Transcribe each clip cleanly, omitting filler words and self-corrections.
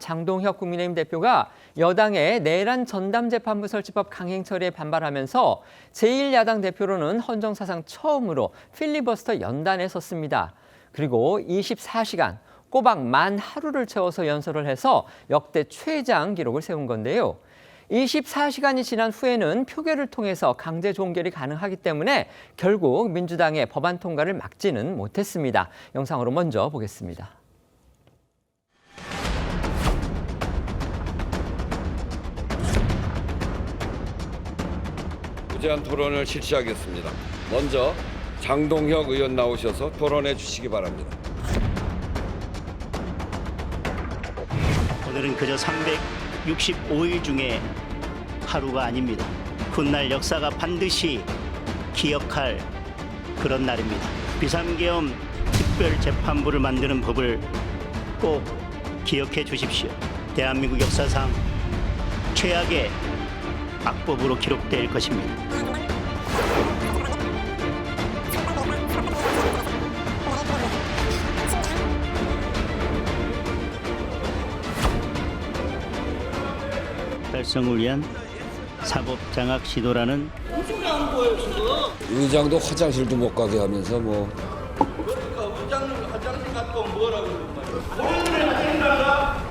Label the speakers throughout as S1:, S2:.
S1: 장동혁 국민의힘 대표가 여당의 내란 전담재판부 설치법 강행 처리에 반발하면서 제1야당 대표로는 헌정사상 처음으로 필리버스터 연단에 섰습니다. 그리고 24시간 꼬박 만 하루를 채워서 연설을 해서 역대 최장 기록을 세운 건데요. 24시간이 지난 후에는 표결을 통해서 강제 종결이 가능하기 때문에 결국 민주당의 법안 통과를 막지는 못했습니다. 영상으로 먼저 보겠습니다.
S2: 무제한 토론을 실시하겠습니다. 먼저 장동혁 의원 나오셔서 토론해 주시기 바랍니다.
S3: 오늘은 그저 365일 중에 하루가 아닙니다. 훗날 역사가 반드시 기억할 그런 날입니다. 비상계엄 특별재판부를 만드는 법을 꼭 기억해 주십시오. 대한민국 역사상 최악의 악법으로 기록될 것입니다. 달성을 위한 사법장악 시도라는
S2: 의장도 화장실도 못 가게 하면서 뭐
S4: 그러니까 의장님 화장실 갔다 오면 뭐라고 그러는 말이야?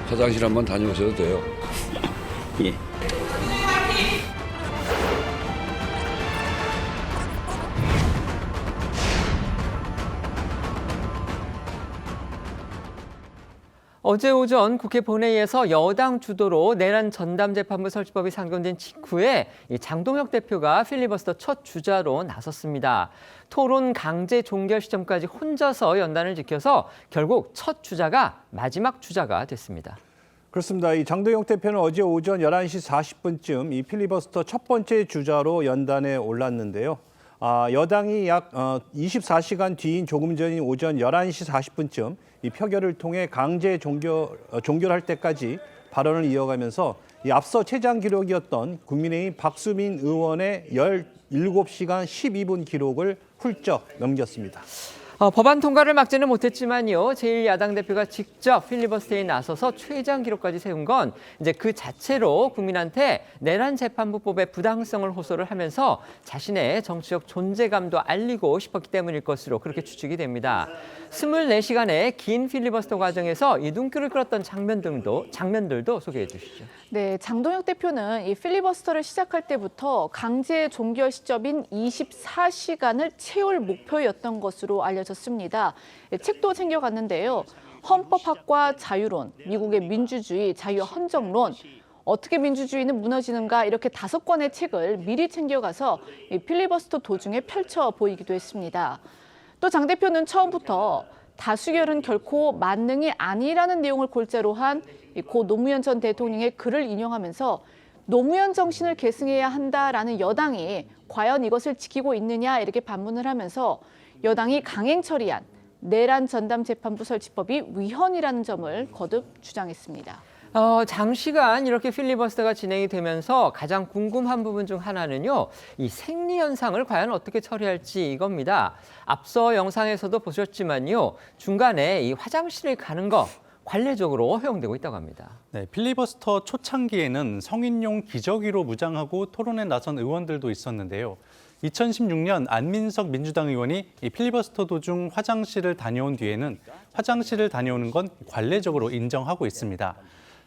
S2: 화장실 한번 다녀오셔도 돼요.
S3: 예.
S1: 어제 오전 국회 본회의에서 여당 주도로 내란 전담재판부 설치법이 상정된 직후에 장동혁 대표가 필리버스터 첫 주자로 나섰습니다. 토론 강제 종결 시점까지 혼자서 연단을 지켜서 결국 첫 주자가 마지막 주자가 됐습니다.
S5: 그렇습니다. 이 장동혁 대표는 어제 오전 11시 40분쯤 이 필리버스터 첫 번째 주자로 연단에 올랐는데요. 여당이 약 24시간 뒤인 조금 전인 오전 11시 40분쯤 이 표결을 통해 강제 종결할 때까지 발언을 이어가면서 이 앞서 최장 기록이었던 국민의힘 박수민 의원의 17시간 12분 기록을 훌쩍 넘겼습니다.
S1: 법안 통과를 막지는 못했지만요. 제1야당 대표가 직접 필리버스터에 나서서 최장 기록까지 세운 건 이제 그 자체로 국민한테 내란 재판부법의 부당성을 호소를 하면서 자신의 정치적 존재감도 알리고 싶었기 때문일 것으로 그렇게 추측이 됩니다. 24시간의 긴 필리버스터 과정에서 이 눈길을 끌었던 장면들도 소개해 주시죠.
S6: 네, 장동혁 대표는 이 필리버스터를 시작할 때부터 강제 종결 시점인 24시간을 채울 목표였던 것으로 알려졌습니다. 책도 챙겨갔는데요. 헌법학과 자유론, 미국의 민주주의, 자유헌정론, 어떻게 민주주의는 무너지는가 이렇게 5권의 책을 미리 챙겨가서 이 필리버스터 도중에 펼쳐 보이기도 했습니다. 또 장 대표는 처음부터 다수결은 결코 만능이 아니라는 내용을 골자로 한 고 노무현 전 대통령의 글을 인용하면서 노무현 정신을 계승해야 한다라는 여당이 과연 이것을 지키고 있느냐 이렇게 반문을 하면서 여당이 강행 처리한 내란 전담재판부 설치법이 위헌이라는 점을 거듭 주장했습니다.
S1: 장시간 이렇게 필리버스터가 진행이 되면서 가장 궁금한 부분 중 하나는요. 이 생리 현상을 과연 어떻게 처리할지 이겁니다. 앞서 영상에서도 보셨지만요. 중간에 이 화장실을 가는 거 관례적으로 허용되고 있다고 합니다.
S7: 네, 필리버스터 초창기에는 성인용 기저귀로 무장하고 토론에 나선 의원들도 있었는데요. 2016년 안민석 민주당 의원이 이 필리버스터 도중 화장실을 다녀온 뒤에는 화장실을 다녀오는 건 관례적으로 인정하고 있습니다.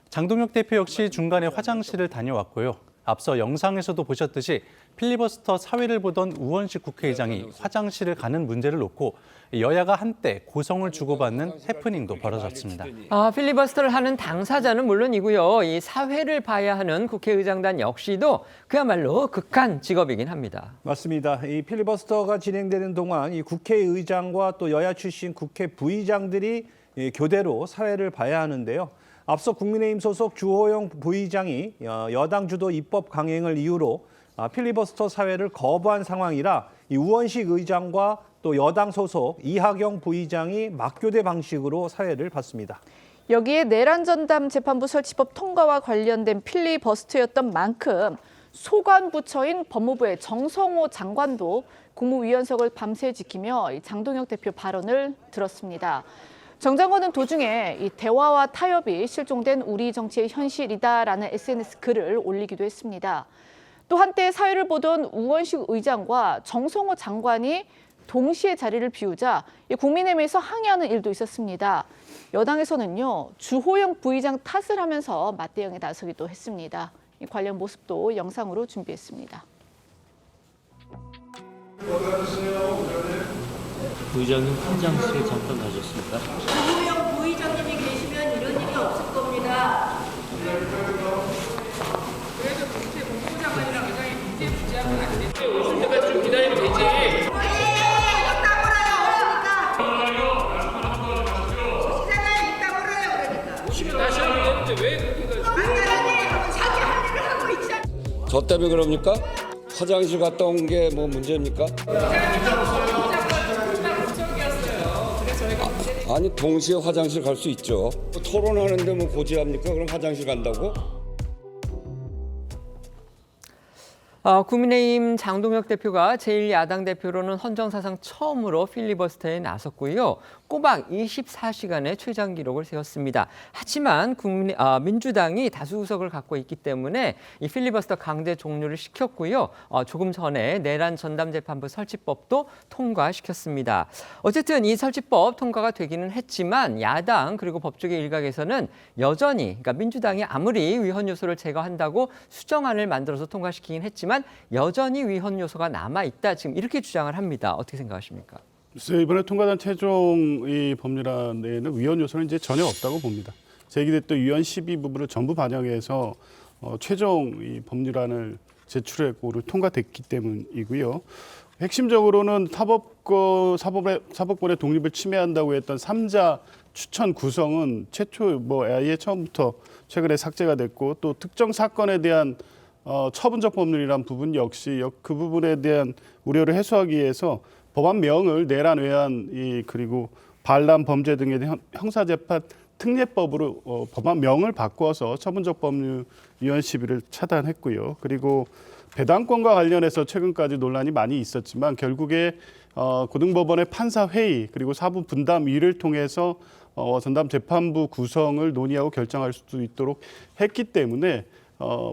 S7: 장동혁 대표 역시 중간에 화장실을 다녀왔고요. 앞서 영상에서도 보셨듯이 필리버스터 사회를 보던 우원식 국회의장이 화장실을 가는 문제를 놓고 여야가 한때 고성을 주고받는 해프닝도 벌어졌습니다.
S1: 필리버스터를 하는 당사자는 물론이고요. 이 사회를 봐야 하는 국회의장단 역시도 그야말로 극한 직업이긴 합니다.
S5: 맞습니다. 이 필리버스터가 진행되는 동안 이 국회의장과 또 여야 출신 국회 부의장들이 교대로 사회를 봐야 하는데요. 앞서 국민의힘 소속 주호영 부의장이 여당 주도 입법 강행을 이유로 필리버스터 사회를 거부한 상황이라 이 우원식 의장과 또 여당 소속 이하경 부의장이 맞교대 방식으로 사회를 봤습니다.
S6: 여기에 내란 전담 재판부 설치법 통과와 관련된 필리버스터였던 만큼 소관 부처인 법무부의 정성호 장관도 국무위원석을 밤새 지키며 장동혁 대표 발언을 들었습니다. 정 장관은 도중에 이 대화와 타협이 실종된 우리 정치의 현실이다라는 SNS 글을 올리기도 했습니다. 또 한때 사회를 보던 우원식 의장과 정성호 장관이 동시에 자리를 비우자 국민의힘에서 항의하는 일도 있었습니다. 여당에서는요, 주호영 부의장 탓을 하면서 맞대응에 나서기도 했습니다. 이 관련 모습도 영상으로 준비했습니다.
S8: 부의장님 화장실 잠깐 가셨습니까?
S9: 주호영 부의장님이 계시면 이런 일이 없을 겁니다.
S10: 그래도 국회 본부장관이랑 의장이 문제 부지하면 안 되지. 오실 때까지 좀 기다리면 되지. 오시면 다시 하면 되는데 왜 그렇게
S2: 저 때문에 그럽니까? 화장실 갔다 온 게 뭐 문제입니까? 아니 동시에 화장실 갈 수 있죠. 토론하는데 뭐 고지합니까? 그럼 화장실 간다고?
S1: 국민의힘 장동혁 대표가 제1야당 대표로는 헌정사상 처음으로 필리버스터에 나섰고요. 꼬박 24시간의 최장 기록을 세웠습니다. 하지만 민주당이 다수 의석을 갖고 있기 때문에 이 필리버스터 강제 종료를 시켰고요. 조금 전에 내란 전담재판부 설치법도 통과시켰습니다. 어쨌든 이 설치법 통과가 되기는 했지만 야당 그리고 법조계 일각에서는 여전히 그러니까 민주당이 아무리 위헌 요소를 제거한다고 수정안을 만들어서 통과시키긴 했지만 여전히 위헌 요소가 남아있다. 지금 이렇게 주장을 합니다. 어떻게 생각하십니까?
S11: 글쎄요, 이번에 통과된 최종 이 법률안에는 위헌 요소는 이제 전혀 없다고 봅니다. 제기됐던 위헌 12 부분을 전부 반영해서 최종 이 법률안을 제출했고 통과됐기 때문이고요. 핵심적으로는 사법권의 독립을 침해한다고 했던 3자 추천 구성은 최초 아예 처음부터 최근에 삭제가 됐고 또 특정 사건에 대한 처분적 법률이란 부분 역시 그 부분에 대한 우려를 해소하기 위해서 법안명을 내란, 외환, 그리고 반란 범죄 등에 대한 형사재판 특례법으로 법안명을 바꿔서 처분적 법률 위헌 시비를 차단했고요. 그리고 배당권과 관련해서 최근까지 논란이 많이 있었지만 결국에 고등법원의 판사회의 그리고 사부 분담위를 통해서 전담재판부 구성을 논의하고 결정할 수 있도록 했기 때문에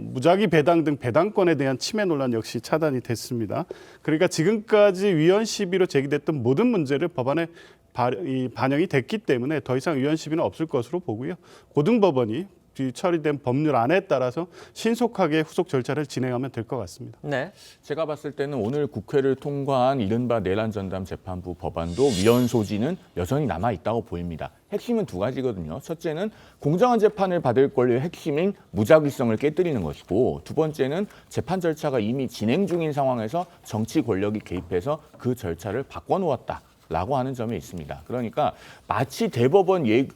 S11: 무작위 배당 등 배당권에 대한 침해 논란 역시 차단이 됐습니다. 그러니까 지금까지 위헌 시비로 제기됐던 모든 문제를 법안에 반영이 됐기 때문에 더 이상 위헌 시비는 없을 것으로 보고요. 고등법원이 처리된 법률안에 따라서 신속하게 후속 절차를 진행하면 될 것 같습니다.
S1: 네.
S12: 제가 봤을 때는 오늘 국회를 통과한 이른바 내란 전담 재판부 법안도 위헌 소지는 여전히 남아 있다고 보입니다. 핵심은 두 가지거든요. 첫째는 공정한 재판을 받을 권리의 핵심인 무작위성을 깨뜨리는 것이고 두 번째는 재판 절차가 이미 진행 중인 상황에서 정치 권력이 개입해서 그 절차를 바꿔놓았다. 라고 하는 점이 있습니다. 그러니까 마치 대법원이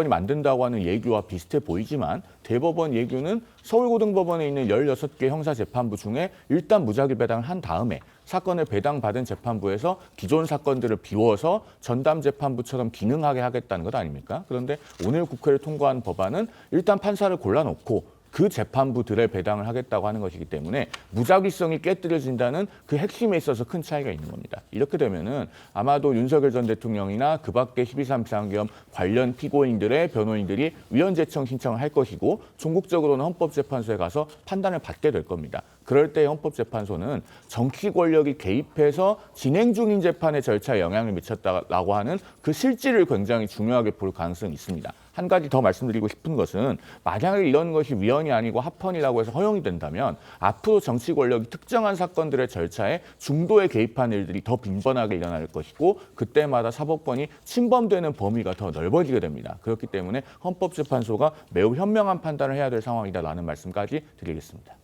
S12: 만든다고 하는 예규와 비슷해 보이지만 대법원 예규는 서울고등법원에 있는 16개 형사재판부 중에 일단 무작위 배당을 한 다음에 사건을 배당받은 재판부에서 기존 사건들을 비워서 전담재판부처럼 기능하게 하겠다는 것 아닙니까? 그런데 오늘 국회를 통과한 법안은 일단 판사를 골라놓고 그 재판부들의 배당을 하겠다고 하는 것이기 때문에 무작위성이 깨뜨려진다는 그 핵심에 있어서 큰 차이가 있는 겁니다. 이렇게 되면은 아마도 윤석열 전 대통령이나 그 밖의 12.3 비상계엄 관련 피고인들의 변호인들이 위헌 제청 신청을 할 것이고 종국적으로는 헌법재판소에 가서 판단을 받게 될 겁니다. 그럴 때 헌법재판소는 정치 권력이 개입해서 진행 중인 재판의 절차에 영향을 미쳤다라고 하는 그 실질을 굉장히 중요하게 볼 가능성이 있습니다. 한 가지 더 말씀드리고 싶은 것은 만약에 이런 것이 위헌이 아니고 합헌이라고 해서 허용이 된다면 앞으로 정치 권력이 특정한 사건들의 절차에 중도에 개입한 일들이 더 빈번하게 일어날 것이고 그때마다 사법권이 침범되는 범위가 더 넓어지게 됩니다. 그렇기 때문에 헌법재판소가 매우 현명한 판단을 해야 될 상황이다라는 말씀까지 드리겠습니다.